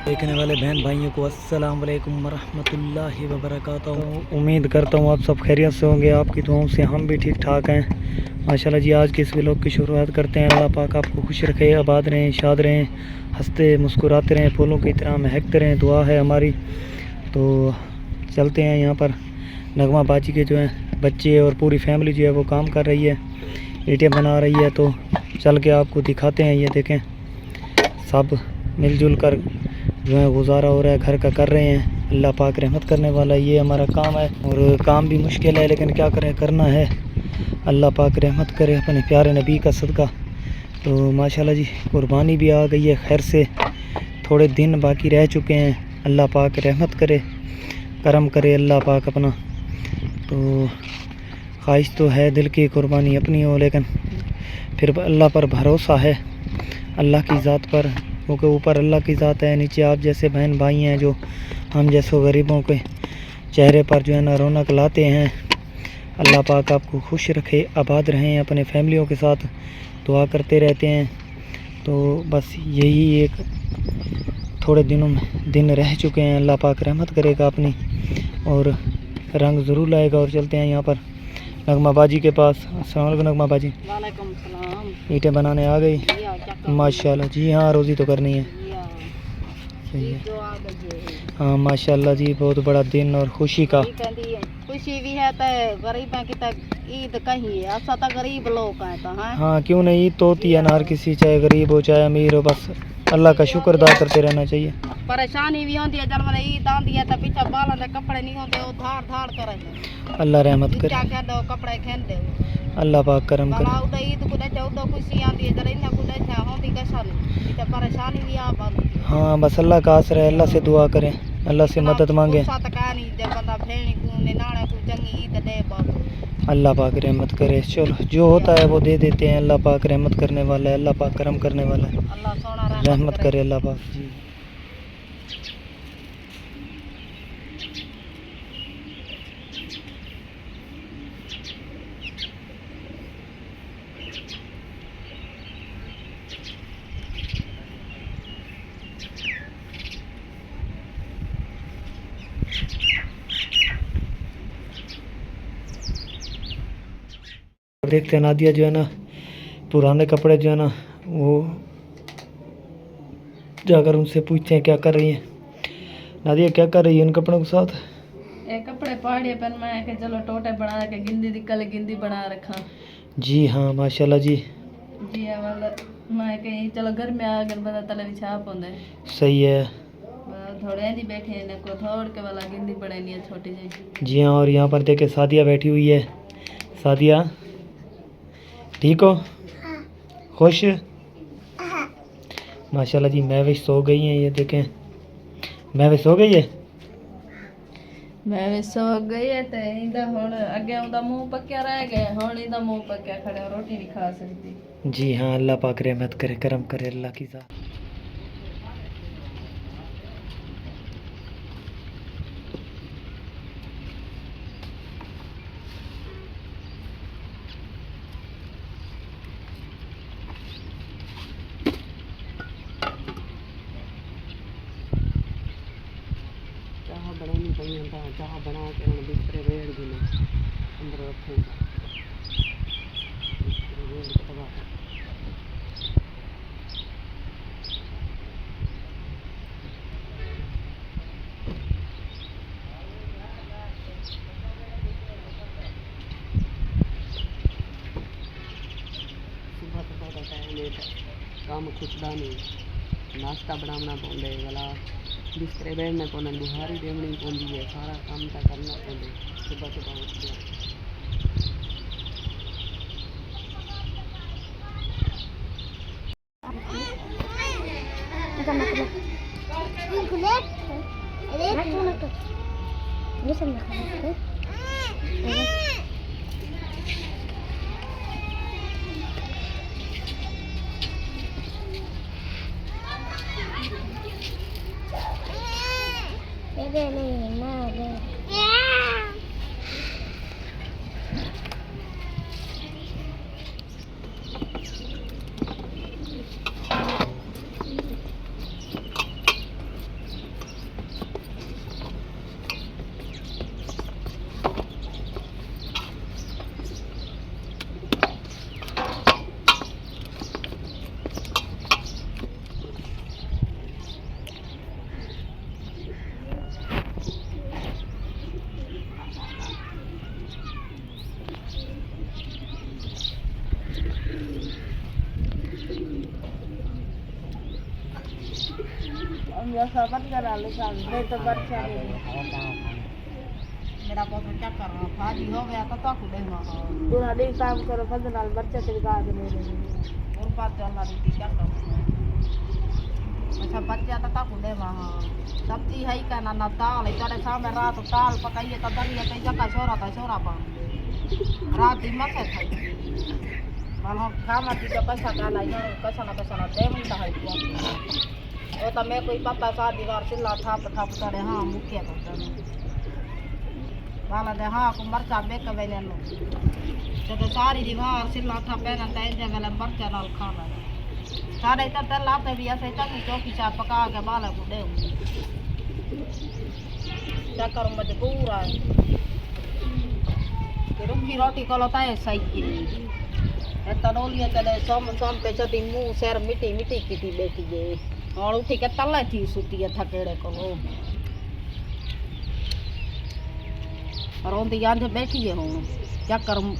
देखने वाले बहन भाइयों को अस्सलाम वालेकुम वरहमतुल्लाहि वबरकातुहू। उम्मीद करता हूँ आप सब खैरियत से होंगे। आपकी दुआओं से हम भी ठीक ठाक हैं माशाल्लाह जी। आज के इस व्लॉग की शुरुआत करते हैं। अल्लाह पाक आपको खुश रखे, आबाद रहें, शाद रहें, हंसते मुस्कुराते रहें, फूलों की तरह महकते रहें, दुआ है हमारी। तो चलते हैं। यहाँ पर नगमा बाजी के जो हैं बच्चे और पूरी फैमिली जो है वो काम कर रही है, ईंटें बना रही है। तो चल के आपको दिखाते हैं। ये देखें, सब मिलजुल कर जो है गुजारा हो रहा है, घर का कर रहे हैं। अल्लाह पाक रहमत करने वाला, ये हमारा काम है और काम भी मुश्किल है, लेकिन क्या करें, करना है। अल्लाह पाक रहमत करे अपने प्यारे नबी का सदका। तो माशाल्लाह जी, कुर्बानी भी आ गई है खैर से, थोड़े दिन बाकी रह चुके हैं। अल्लाह पाक रहमत करे, करम करे अल्लाह पाक अपना। तो ख्वाहिश तो है दिल की कुर्बानी अपनी हो, लेकिन फिर अल्लाह पर भरोसा है, अल्लाह की ज़ात पर, क्योंकि ऊपर अल्लाह की ज़ात है, नीचे आप जैसे बहन भाई हैं जो हम जैसो गरीबों के चेहरे पर जो है ना रौनक लाते हैं। अल्लाह पाक आपको खुश रखे, आबाद रहें, अपने फैमिलियों के साथ दुआ करते रहते हैं। तो बस यही एक थोड़े दिनों में दिन रह चुके हैं। अल्लाह पाक रहमत करेगा अपनी और रंग ज़रूर लाएगा। और चलते हैं यहाँ पर नगमा बाजी के पास। अस्सलाम वालेकुम नगमा बाजी। वालेकुम सलाम। ईंटें बनाने आ गई माशाल्लाह जी। हाँ, रोज़ी तो करनी है, सही है। हाँ माशाल्लाह जी, बहुत बड़ा दिन और खुशी का। खुशी भी है तो गरीब की तक ईद कहीं है, ऐसा तो गरीब लोग हैं तो हैं। हाँ क्यों नहीं, ईद तो होती है ना हर किसी, चाहे गरीब हो चाहे अमीर हो, बस अल्लाह का शुक्र अदा करते रहना चाहिए। परेशानी भी होती है जब मैंने ईद आती है तो पीछे बालों के कपड़े नहीं होते, वो धाड़ धाड़ करे। अल्लाह रहमत करे, क्या क्या दो कपड़े खेल दे, अल्लाह पाक करम करे। उधर ईद को देखे उधर खुशी आती है, जरा इन्हें को देखे होती कैसा नहीं, पीछे परेशानी भी आ पाती। हाँ बस अल्लाह का आसरा है, अल्लाह से दुआ करें, अल्लाह से मदद मांगे। अल्लाह पाक रहमत करे। चलो जो होता है वो दे देते हैं, अल्लाह पाक रहमत करने वाला है, अल्लाह पाक करम करने वाला है, रहमत करे अल्लाह पाक जी। देखते हैं नादिया जो है ना, पुराने कपड़े जो है ना वो जाकर उनसे पूछते हैं क्या कर रही हैं। नादिया क्या कर रही है उन कपड़ों के साथ? एक कपड़े पाड़े पर मैं के चलो टोटे बना के गिंदी दिक्कल गिंदी बना रखा। जी हाँ माशाल्लाह जी। जी वाला मैं के चलो घर में आ गन बता तले छाप होंदे। सही है। थोड़े जी बैठे हैं को थोड़ के वाला गिंदी बनानी है छोटी जी। जी हाँ, और यहाँ पर देखे सादिया बैठी हुई है। सादिया ठीक हो? खुश? माशाल्लाह जी। महविश सो गई हैं, ये देखें महविश सो गई है। मैं भी सो गई है तो इंदा हुन अगे उंदा मुंह पक्या रह गया, हुन इंदा मुंह पक्या खड़े रोटी नहीं खा सकती। जी हाँ, अल्लाह पाक रहमत करे, करम करे अल्लाह की ज़ात। चाह बनानी पई था, चाह बना के हम बिस्तरे रेड़ देना अंदर रखूंगा। सुबह सुबह का टाइम है, काम खुशदा नहीं, नाश्ता बनाना पौंदे वाला बिस्तरे बैठने पौंदे, बुहारी देवनी पौंदी है, सारा काम तो करना पौंदे सुबह सुबह उठ के। जैसा बच्चा डाल नहीं तो बच्चा मेरा पोता क्या कर रहा फाजी हो गया तो खुदे पूरा दिन काम करो फजल नाल बच्चे से गा के ले और बात चलना दी क्या करो अच्छा बच्चा तो खुदे सब्जी है का ना दाल चढ़े सामने रात दाल पकाइए तो दलिया कई जगह छोरा पा रात ही मसे खाई मानो खामा की तो कैसा गाना कैसा ना दे मिलता है वो तो मैं कोई पता सा दीवार सिला थाप करे हाँ मुखिया करता वाला दे हाँ को मरचा बेक वेले नो तो सारी दीवार सिला था पहना तेज वेले मरचा नाल खाना सारे इधर तेल लाते भी ऐसे चंगी चौकी चा पका के बाले को दे क्या करूं मजबूर है कि रुखी रोटी को लता है सही की तड़ोलिया चले सोम पे चती मुंह सर मिट्टी की थी बैठी है और उठी के तले थी सुती है थकेड़े को और ओंदी आंधे बैठी है हूँ क्या करूं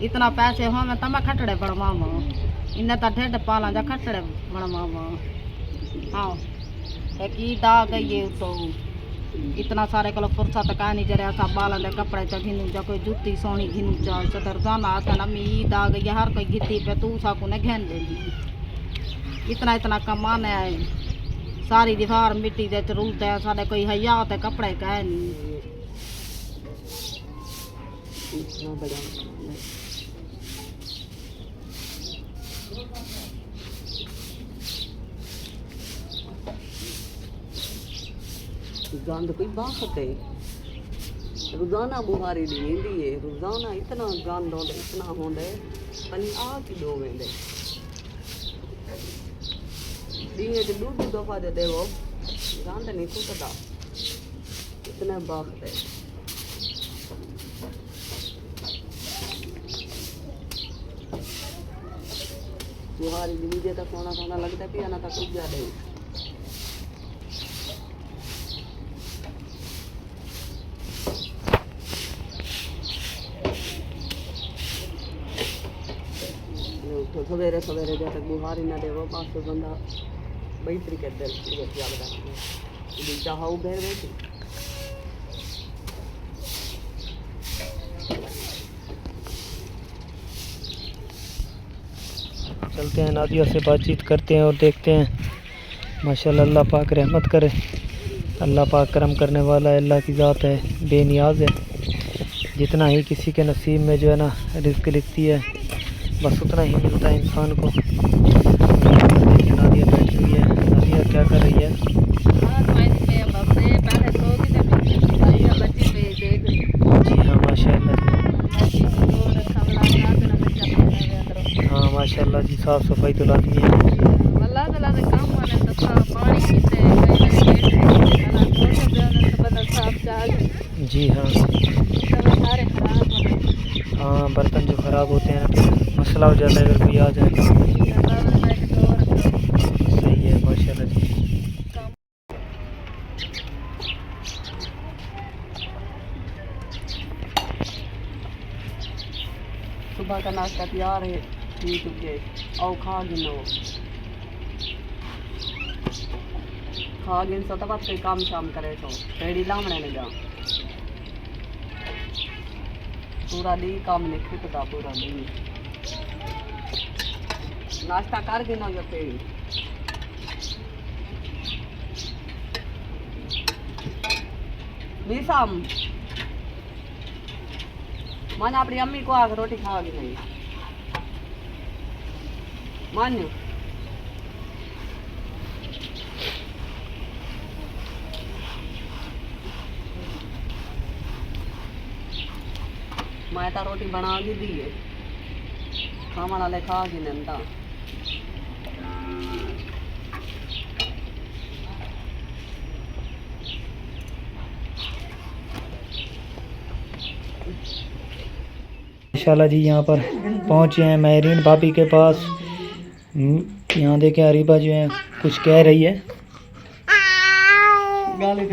इतना पैसे हो मैं तमा खटड़े बनवावा इन्हें तो ढेड पाला जा खटड़े बनवावा हाँ एक ईद आ गई है तो इतना सारे को फुर्सत का नहीं जरा सा बालन दे कपड़े च घिनू जा कोई जूती सोनी घिनू चा सदर जाना आता ना मी ईद आ गई हर कोई गिद्दी पे तू साकू ने घेन दे इतना कमाने आए सारी दीवार मिट्टी दे चरूलते हैं साढ़े कोई हया होते कपड़े का है नहीं इतना बड़ा गंद कोई बात है रोजाना बुहारी दी है रोजाना इतना गंद होंदे इतना होंदे पनी आ की दो वेंदे दिए के दूध दफा दे देवो गंद नहीं कुटदा इतना बात है बुहारी दी मुझे तो सोना लगता है पियाना तक कुछ ज्यादा तो सवेरे जब तक बुहारी ना देवो पास तो बंदा बैतरी कर दे चाह उबेर बैठी चलते हैं नादिया से बातचीत करते हैं और देखते हैं माशाल्लाह अल्लाह पाक रहमत करे अल्लाह पाक करम करने वाला है अल्लाह की ज़ात है बेनियाज है जितना ही किसी के नसीब में जो है ना रिज़्क लिखती है बस उतना ही मिलता है इंसान को। देखिए नादिया बैठी हुई है नादिया क्या कर रही है जी हाँ माशाल्लाह हाँ माशाल्लाह जी साफ़ सफाई तो लाजमी है जी हाँ हाँ बर्तन जो ख़राब होते हैं फिर मसला हो जाता है अगर कोई आ जाए सही है माशाल्लाह जी। सुबह का नाश्ता तैयार है ठीक है और खा गिनो तो तब कोई काम शाम करे तो पेड़ी लामने ने जा पूरा दी काम नहीं खिटता पूरा दी नाश्ता कर गिनो जो पेड़ी बीसाम माने अपनी अम्मी को आकर रोटी खाओगी नहीं मान्यो मैं तो रोटी बना दी दी है खाने वाले खा के नंदा इंशाल्लाह जी यहाँ पर पहुँचे हैं महरीन भाभी के पास। यहाँ देखें अरीबा जो है कुछ कह रही है।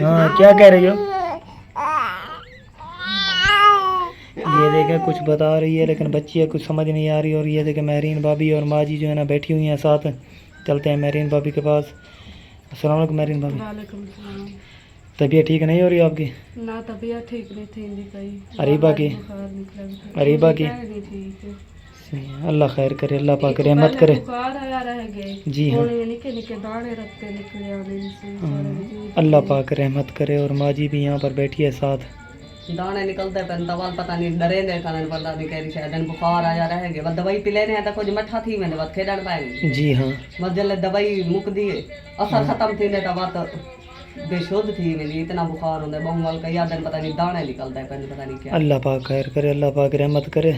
हाँ क्या कह रही हो? ये देखें कुछ बता रही है लेकिन बच्ची है कुछ समझ नहीं आ रही। और ये देखें महरीन भाभी और माँ जी जो है ना बैठी हुई हैं साथ। चलते हैं महरीन भाभी के पास। अस्सलाम वालेकुम मेरीन भाभी। वालेकुम सलाम। तबीयत ठीक नहीं हो रही आपकी? ना तबीयत ठीक नहीं थी इनकी कहीं अरीबा की? बुखार निकला था। अरीबा की? नहीं ठीक है। सही, अल्लाह खैर करे, अल्लाह पाक पहले रहमत करे। बुखार आया रह गए। जी हाँ। निके निके दाने रखते निकले आने से अल्लाह पाक रहमत करे। और माँ जी भी यहाँ पर बैठी है साथ। दाने निकलते पे दवा पता नहीं डरे ने खाने पता नहीं कह रही शायद बुखार आया रह गए। बस दवाई पी लेने हैं तो कुछ मठा थी मैंने बात खेडन पाए। जी हाँ। बस जल्द दवाई मुक दी है असर खत्म थी ने तो बात बेशुद्ध थी मेरी इतना बुखार होता है बहुमल कई दिन पता नहीं दाने निकलता है पता नहीं क्या। अल्लाह पाक खैर करे, अल्लाह पाक रहमत करे।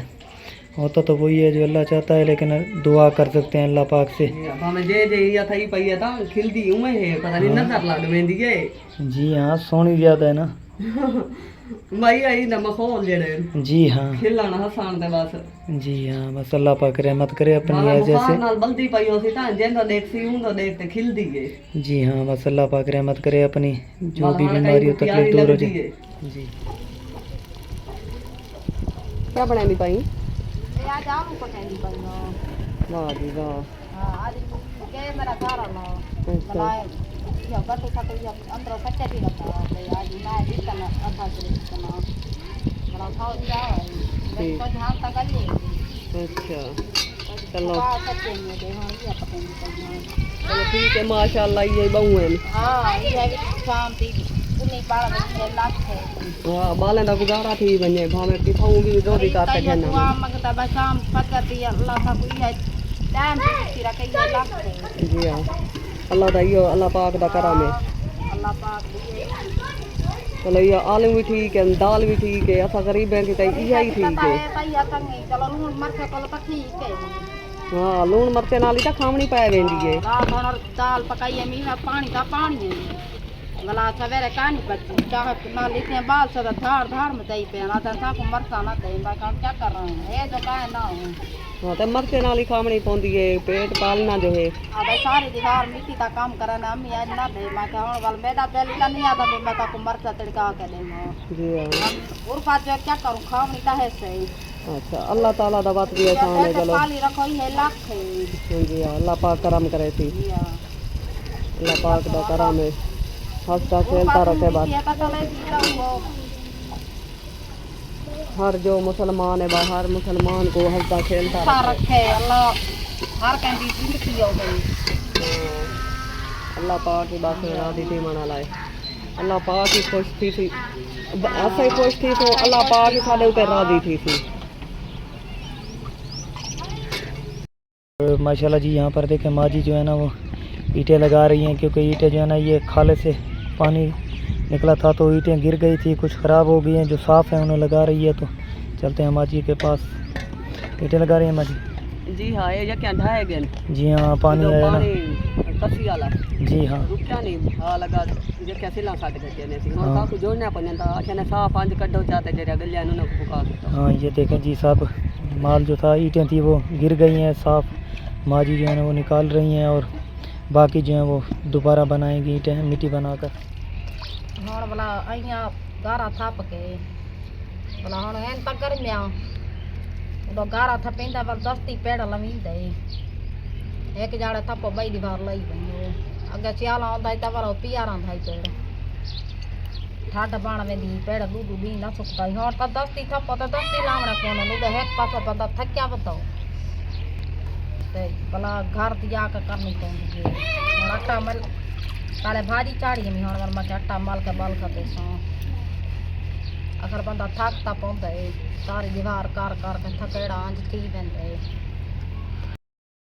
होता तो वही है जो अल्लाह चाहता है, लेकिन दुआ कर सकते हैं अल्लाह पाक से। हमें जे जे या थई पई है ता खिलदी उमे है पता नहीं नजर लग वेंदी है। जी हाँ, सोनी ज्यादा है ना। मई आई न मखोल जेड़े। जी हाँ। खिलना हसान ते बस। जी हाँ, बस अल्लाह पाक रहमत करे अपनी है जैसे। बुखार नाल बल्दी पई होसी ता जेंदो देखसी उंदो देखते खिलदी है। जी हाँ, बस अल्लाह पाक रहमत करे अपनी जो भी मलहन बीमारी हो कहीं तकलीफ दूर हो लगदी जाए। है। जी। क्या बनानी पाई? आज आलू पकाएंगी पहले। वाह जी वाह। हाँ आज के मेरा घर आना बनाए या बटे खाते या अंदर कच्चे भी रखा है आज मैं इतना आधा किलो इतना बड़ा खाओ जाओ ठीक। तो ध्यान तक ले अच्छा चलो कच्चे में दे हाँ ये पकाएंगी पहले। चलो ठीक है माशाल्लाह ये बहू है। हाँ ये भी शांति उन्हीं पार में लाख है। वाह बाले दा गुजारा थी बने भावे की खाऊंगी रोटी काट के ना। दुआ मंगता बस शाम पकती अल्लाह का कोई है टाइम से रखे ये लाख है। जी हां अल्लाह दा यो अल्लाह पाक दा करम है। अल्लाह पाक चलो ये आलू भी ठीक है दाल भी ठीक है ऐसा गरीब है कि यही ठीक है। भैया संगे चलो लून मरचे को तो ठीक है। हाँ लून मरचे नाल ही तो खावनी पै वेंदी है। रात और दाल पकाई है मीठा पानी का पानी है गला सवेरे कहानी बच्ची चाहे ना लिखे बाल से धार धार में दही पे ना तो को मरचा ना दही मैं क्या कर रहा हूँ ये जो कहे ना हूँ। हाँ तो मरचे नाल ही खावनी पौंदी है पेट पालना जो है। अब सारी दीवार मिट्टी का काम करे ना अम्मी आज ना दे मैं कहूँ वाल मेरा पहले का नहीं आता मैं को मरचा तड़का के देंगे। जी हाँ उर्फा जो क्या करूँ खावनी का है सही। अच्छा अल्लाह ताला दा बात भी आसान है। चलो पाली रखो ये लाख है। जी हाँ अल्लाह पाक करम करे थी। अल्लाह पाक दा करम है हंसता खेलता रखे बात। हर जो मुसलमान है बाहर मुसलमान को हंसता खेलता रखे अल्लाह हर कहीं जिंदगी हो गई। अल्लाह पाक की बात राजी थी मना लाए अल्लाह पाक ही खुश थी ऐसा ही खुश थी तो अल्लाह पाक ही साले ऊपर राजी थी। माशाल्लाह जी यहाँ पर देखें माँ जी जो है ना वो ईंटें लगा रही हैं, क्योंकि ईंटें जो है ना ये खाले से पानी निकला था तो ईंटें गिर गई थी, कुछ ख़राब हो गई हैं, जो साफ़ है उन्हें लगा रही है। तो चलते हैं माँ जी के पास। ईंटें लगा रही हैं माँ जी? जी हाँ ये क्या ढाए गए। जी हाँ पानी आया ना। कसी वाला जी हाँ रुकया नहीं हाँ लगा जे कैसे ला साथ के ने सी हाँ। हां को जोड़ना पड़ता आखने साफ पांच कड्डो जाते जरा गलिया नु फुका देता। हाँ ये देखें जी साहब माल जो था ईंटें थी वो गिर गई हैं, साफ़ माँ जी जो है ना वो निकाल रही हैं और बाकी जो है वो दोबारा बनाएंगी ईंटें मिट्टी बनाकर। हाँ भला अहियाँ गारा थप के भला हाँ एन तक गर्मिया उदो गारा थपेंदा पर दस्ती पेड़ लवींदे एक जाड़े थपो बई दीवार लई वञो अगे सियाला आंदा त वारो पियारा थाई पेड़ ठाड बाण वेंदी पेड़ दूध दी न सुकता हाँ त दस्ती थपो त दस्ती लावणे कोन नुदे एक पासो बंदा थक्या वतो ते भला घर दिया के करनी पौंदी है आटा मल काले भाजी चाड़ी में हाँ मैं आटा मल के बल कर देसो अगर बंदा थकता पौंदा सारी दीवार कर कर के थकेड़ा अंज थी वेंदे।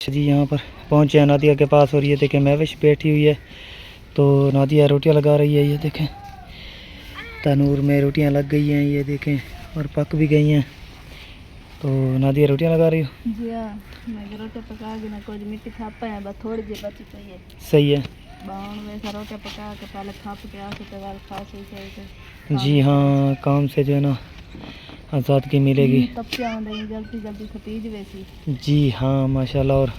जी यहाँ पर पहुँचे हैं नादिया के पास और ये देखें महविश बैठी हुई है तो नादिया रोटियां लगा रही है। ये देखें तनूर में रोटियां लग गई हैं, ये देखें और पक भी गई हैं। तो नादिया रोटियां लगा रही हो? जी हाँ मैं रोटी पका के ना कुछ मिट्टी खापा है बस थोड़ी जी बची चाहिए। सही है। बावन में रोटी पका के पहले खाप के आके तो बाद खा सही। जी हाँ काम से जो है ना आज़ादगी मिलेगी। तब क्या जल्दी जल्दी खतीज वैसी। जी हाँ माशाल्लाह। और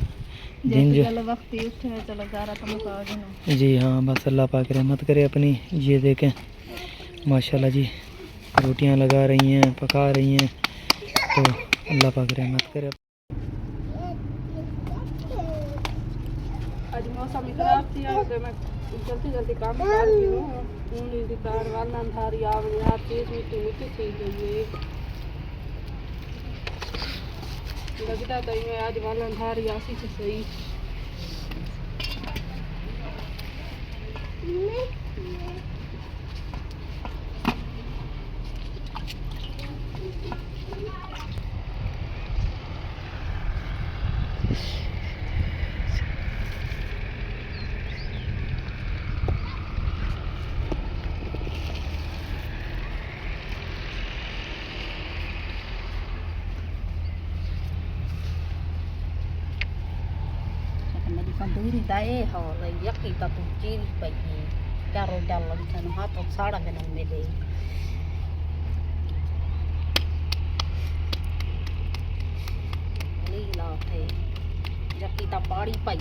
दिन जो चलो वक्त ही उठे चलो गारा तुम खा देना। जी हाँ बस अल्लाह पाक रहमत करे अपनी। ये देखें माशाल्लाह जी रोटियां लगा रही हैं पका रही हैं तो अल्लाह पाक रहमत करे। मौसम खराब थी तो मैं जल्दी जल्दी काम कर रही हूँ। ऊनी दी कार वाला थारी आवनी हर चीज मिट्टी मिट्टी थी गई है। लगता तो मैं आज वाला थारी आसी से सही। मेरी कंदूरी दाए हो यकी ता तू चीरी पई चारो डाल लंचन हाथ साड़ा में मेरे लीला थे यकी ता पाड़ी पई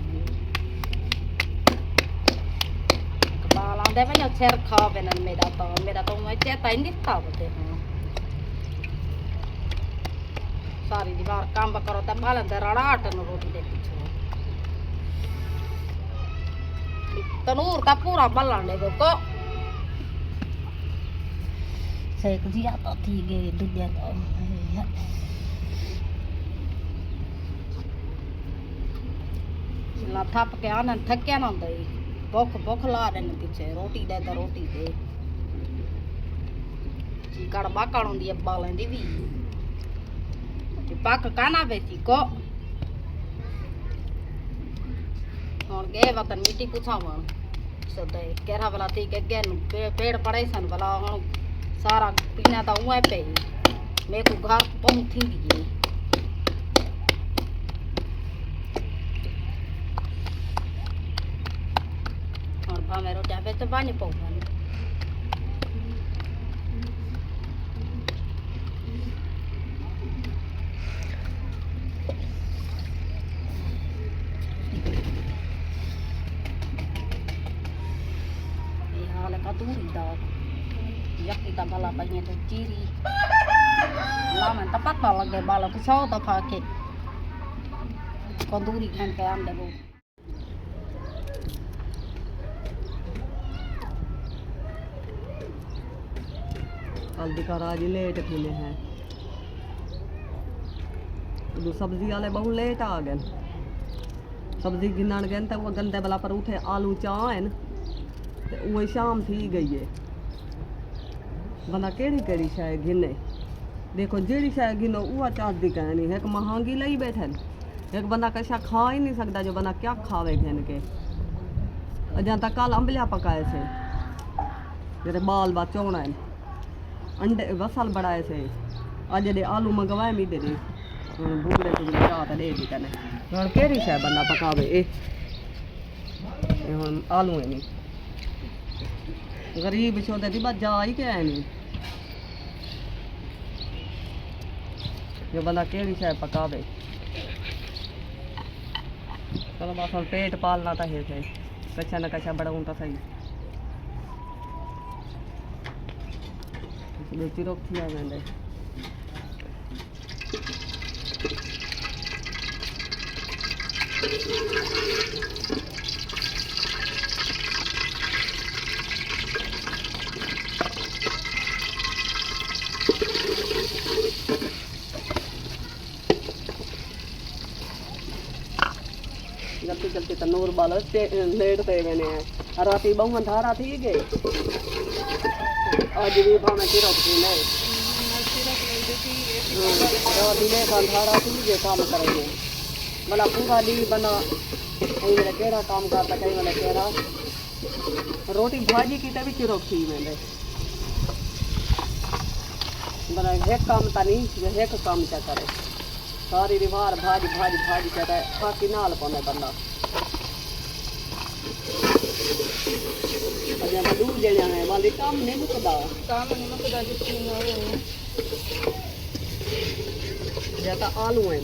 बाल आंदे में सिर खा बेनन मेरा तो मैं चेता ही नहीं था बते हां सारी दीवार काम करो ता बालन ते रड़ाट न रोटी दे पीछे तनूर का पूरा बल्ला ले को सेक दिया तो थी गए दुनिया तो ला थप के आना थक्या ना दई भूख ला रहे ने पीछे रोटी दे तो रोटी दे चिकड़ बाकड़ होंदी है बालें दी भी पक काना बेची को और गए वतन मिट्टी पुछावा सदे केरा वाला थी के गेन पेड़ पड़े सन वाला हुन सारा पीना तो उए पे मैं को घर पहुंची दी और भावे रोटी पे तो बानी पौवा दूरी दा यकी ता बाला पाइए तो चीरी लामन ता पता लगे बाला तो 100 दफा के कंदूरी खान के आंदे वो कल दिखा आज लेट खुले हैं दो सब्जी वाले बहुत लेट आ गए सब्जी गिनन गए तो वो गंदे वाला पर उठे आलू चाहन वो शाम थी गई है बंदा केड़ी शाय गिने देखो जेड़ी शाय गिनो वो चाह दी कहनी एक महंगी लई बैठन एक बंदा कशा खा ही नहीं सकता जो बंदा क्या खावे घन के अजा तक कल अंबलिया पकाए से मेरे बाल बात चौना है अंडे बसल बढ़ाए से अज दे आलू मंगवाए मी दे भूगड़े टुगड़े चाह दे दी कने हुन केड़ी शाय बंदा पकावे ए हुन आलू है नहीं गरीब छोटे थी बस जा ही क्या है नहीं जो बंदा केड़ी शाय पकावे चलो बस और पेट पालना था है सही कच्चा न कच्चा बड़ा ऊँटा सही बेची रोक थी मैंने जल्दी जल्दी तनूर बाल लेट पे मैंने राती बहु अंधारा थी गए आज भी भावे की रोकती नहीं राती ले अंधारा थी गए काम करेंगे भला पूरा दी बना कहीं मेरा केड़ा काम करता कहीं मेरा केड़ा रोटी भाजी की तभी चिरोक थी मैंने बना एक काम था नहीं एक काम क्या करे सारी रिवार भाजी भाजी भाजी कहता है खाकी नाल पौने बंदा अजा दूर जणिया है वाली काम नहीं मुकदा जितनी हो जाता आलू है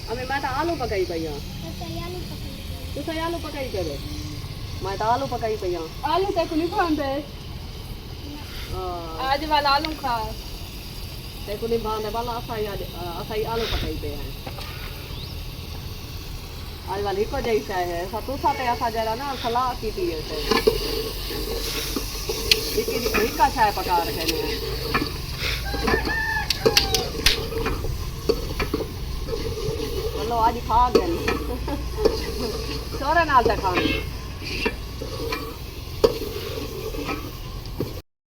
हमें मैं तो आलू पकाई पई तू आलू पकाई करे मैं तो आलू पकाई पई आलू तक नहीं खांदे आज वाला आलू खा देखो नहीं बांधे वाला असाई आलू पकाई पे हैं आज वाली को जैसा है सतु साथे ऐसा जरा ना सलाह की थी ऐसे एक का चाय पका रखे ने चलो आज खा गए सोरे नाल तक खाने